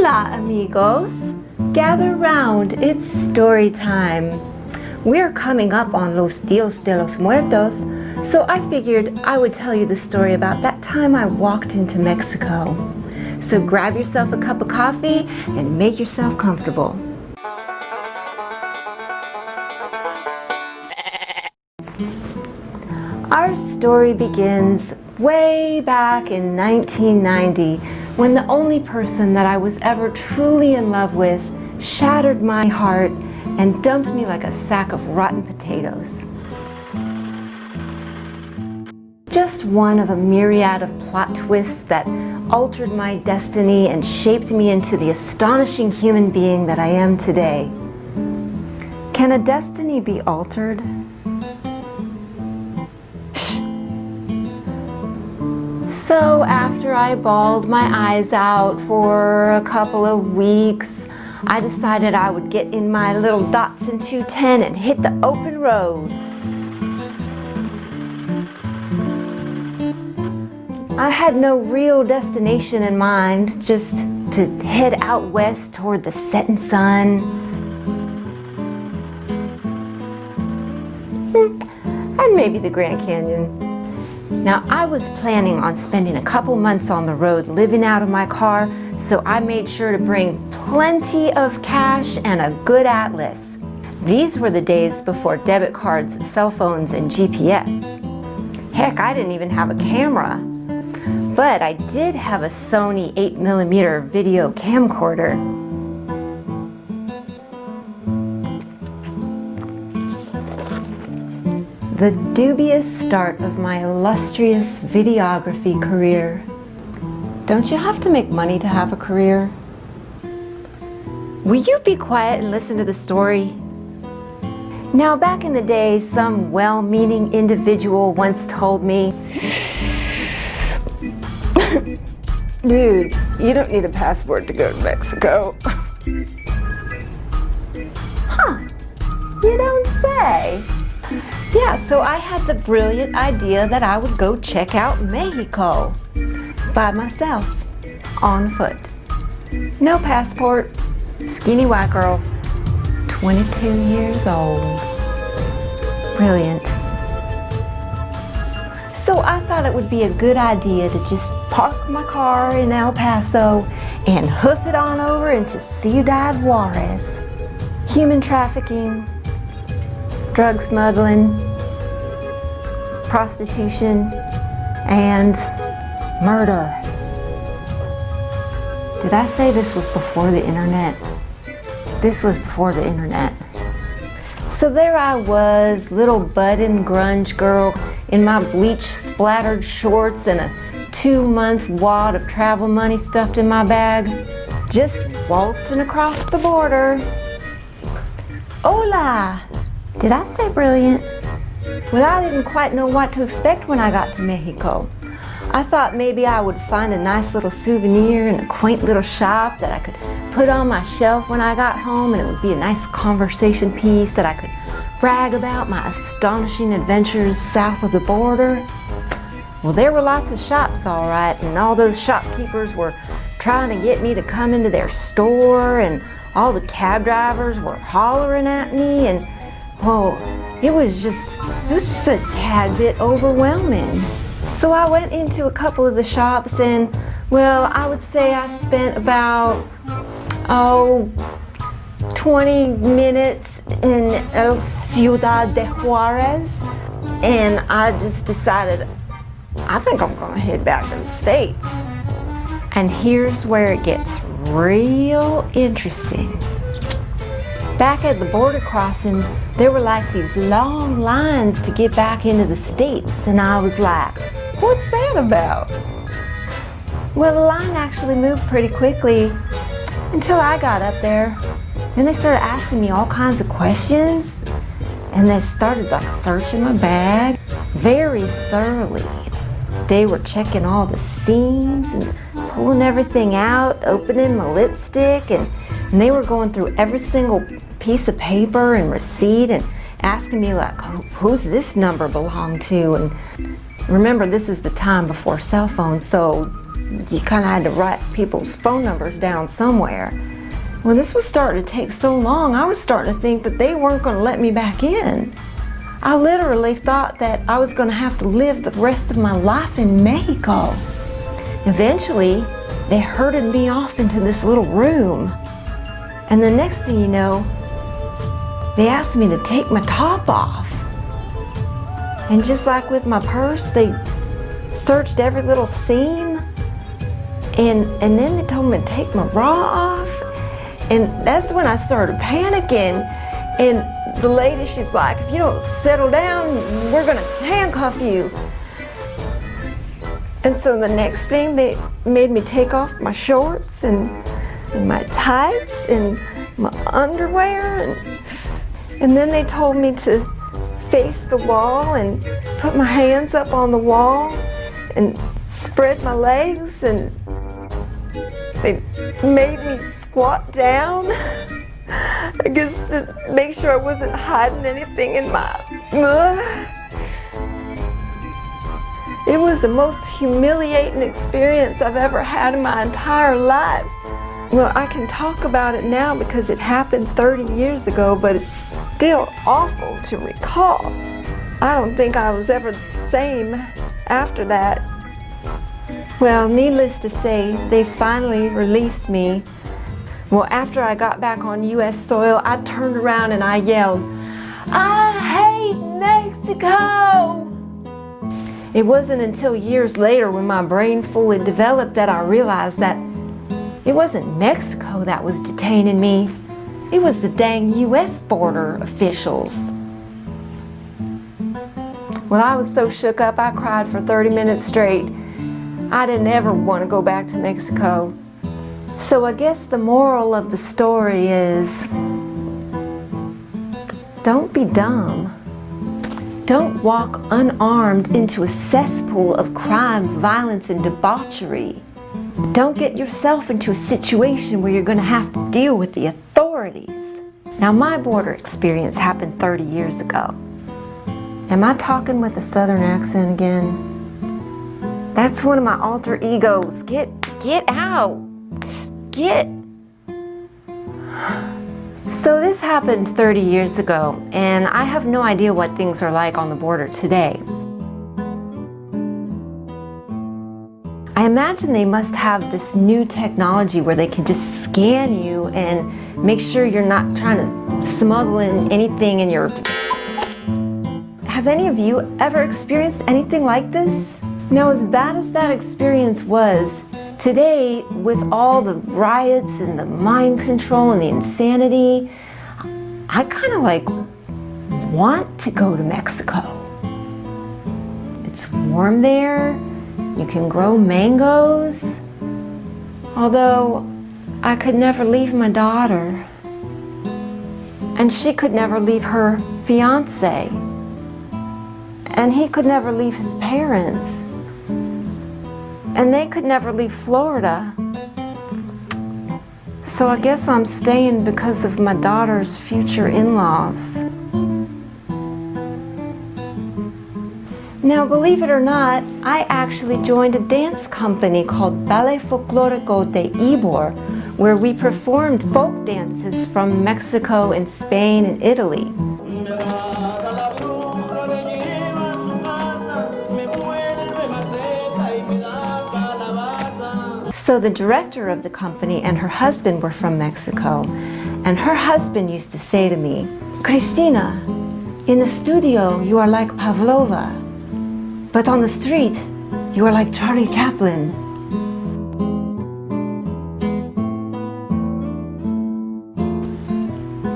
Hola, amigos! Gather round, it's story time. We're coming up on Los Dias de los Muertos, so I figured I would tell you the story about that time I walked into Mexico. So grab yourself a cup of coffee and make yourself comfortable. Our story begins way back in 1990 when the only person that I was ever truly in love with shattered my heart and dumped me like a sack of rotten potatoes. Just one of a myriad of plot twists that altered my destiny and shaped me into the astonishing human being that I am today. Can a destiny be altered? So after I bawled my eyes out for a couple of weeks, I decided I would get in my little Datsun 210 and hit the open road. I had no real destination in mind, just to head out west toward the setting sun. And maybe the Grand Canyon. Now, I was planning on spending a couple months on the road living out of my car, so I made sure to bring plenty of cash and a good atlas. These were the days before debit cards, cell phones, and GPS. Heck, I didn't even have a camera. But I did have a Sony 8mm video camcorder. The dubious start of my illustrious videography career. Don't you have to make money to have a career? Will you be quiet and listen to the story? Now, back in the day, some well-meaning individual once told me, "Dude, you don't need a passport to go to Mexico." Huh, you don't say. Yeah, so I had the brilliant idea that I would go check out Mexico by myself, on foot. No passport, skinny white girl, 22 years old. Brilliant. So I thought it would be a good idea to just park my car in El Paso and hoof it on over into Ciudad Juarez. Human trafficking, drug smuggling, prostitution, and murder. Did I say this was before the internet? This was before the internet. So there I was, little budding grunge girl in my bleach splattered shorts and a 2-month wad of travel money stuffed in my bag, just waltzing across the border. Hola! Did I say brilliant? Well, I didn't quite know what to expect when I got to Mexico. I thought maybe I would find a nice little souvenir in a quaint little shop that I could put on my shelf when I got home, and it would be a nice conversation piece that I could brag about my astonishing adventures south of the border. Well, there were lots of shops, all right, and all those shopkeepers were trying to get me to come into their store, and all the cab drivers were hollering at me, and well, it was just a tad bit overwhelming. So I went into a couple of the shops and, well, I would say I spent about, 20 minutes in El Ciudad de Juarez, and I just decided, I think I'm gonna head back to the States. And here's where it gets real interesting. Back at the border crossing, there were like these long lines to get back into the States, and I was like, what's that about? Well, the line actually moved pretty quickly until I got up there. Then they started asking me all kinds of questions, and they started like searching my bag very thoroughly. They were checking all the seams and pulling everything out, opening my lipstick, and they were going through every single piece of paper and receipt and asking me like, who's this number belong to? And remember, this is the time before cell phones, so you kind of had to write people's phone numbers down somewhere. When this was starting to take so long, I was starting to think that they weren't going to let me back in. I literally thought that I was going to have to live the rest of my life in Mexico. Eventually, they herded me off into this little room. And the next thing you know, they asked me to take my top off. And just like with my purse, they searched every little seam. And then they told me to take my bra off. And that's when I started panicking. And the lady, she's like, if you don't settle down, we're gonna handcuff you. And so the next thing, they made me take off my shorts and my tights and my underwear. And then they told me to face the wall and put my hands up on the wall and spread my legs, and they made me squat down, I guess to make sure I wasn't hiding anything in my... It was the most humiliating experience I've ever had in my entire life. Well, I can talk about it now because it happened 30 years ago, but it's still awful to recall. I don't think I was ever the same after that. Well, needless to say, they finally released me. Well, after I got back on U.S. soil, I turned around and I yelled, "I hate Mexico!" It wasn't until years later, when my brain fully developed, that I realized that it wasn't Mexico that was detaining me. It was the dang U.S. border officials. Well, I was so shook up, I cried for 30 minutes straight. I didn't ever want to go back to Mexico. So I guess the moral of the story is, don't be dumb. Don't walk unarmed into a cesspool of crime, violence, and debauchery. Don't get yourself into a situation where you're going to have to deal with the authorities. Now, my border experience happened 30 years ago. Am I talking with a southern accent again? That's one of my alter egos. Get out. Get. So this happened 30 years ago, and I have no idea what things are like on the border today. I imagine they must have this new technology where they can just scan you and make sure you're not trying to smuggle in anything in your... Have any of you ever experienced anything like this? Now, as bad as that experience was, today, with all the riots and the mind control and the insanity, I kind of like want to go to Mexico. It's warm there. You can grow mangoes. Although I could never leave my daughter. And she could never leave her fiance. And he could never leave his parents. And they could never leave Florida. So I guess I'm staying because of my daughter's future in-laws. Now, believe it or not, I actually joined a dance company called Ballet Folclórico de Ybor, where we performed folk dances from Mexico and Spain and Italy. So the director of the company and her husband were from Mexico, and her husband used to say to me, "Cristina, in the studio you are like Pavlova, but on the street you are like Charlie Chaplin."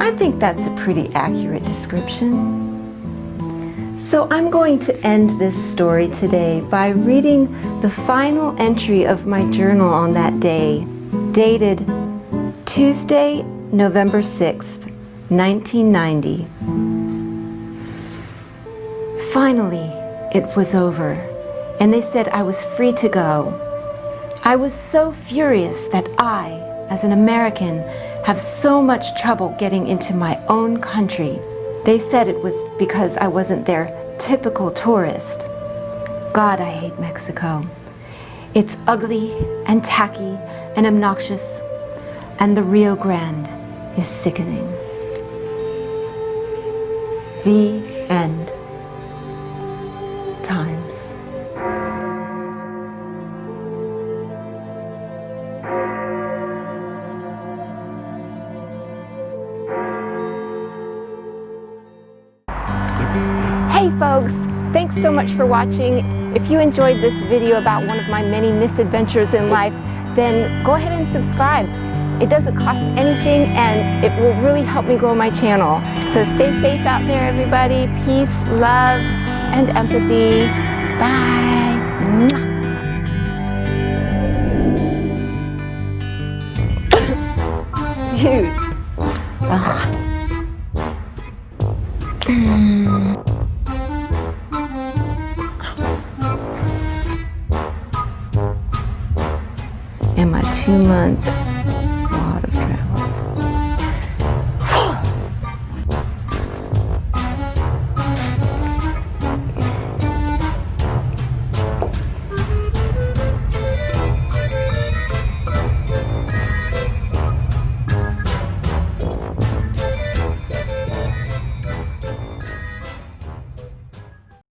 I think that's a pretty accurate description. So I'm going to end this story today by reading the final entry of my journal on that day, dated Tuesday, November 6th, 1990. Finally, it was over, and they said I was free to go. I was so furious that I, as an American, have so much trouble getting into my own country. They said it was because I wasn't their typical tourist. God, I hate Mexico. It's ugly and tacky and obnoxious, and the Rio Grande is sickening. The end times. Hey folks, thanks so much for watching. If you enjoyed this video about one of my many misadventures in life, then go ahead and subscribe. It doesn't cost anything and it will really help me grow my channel. So stay safe out there, everybody. Peace, love, and empathy. Bye. Dude. Ugh. And my 2-month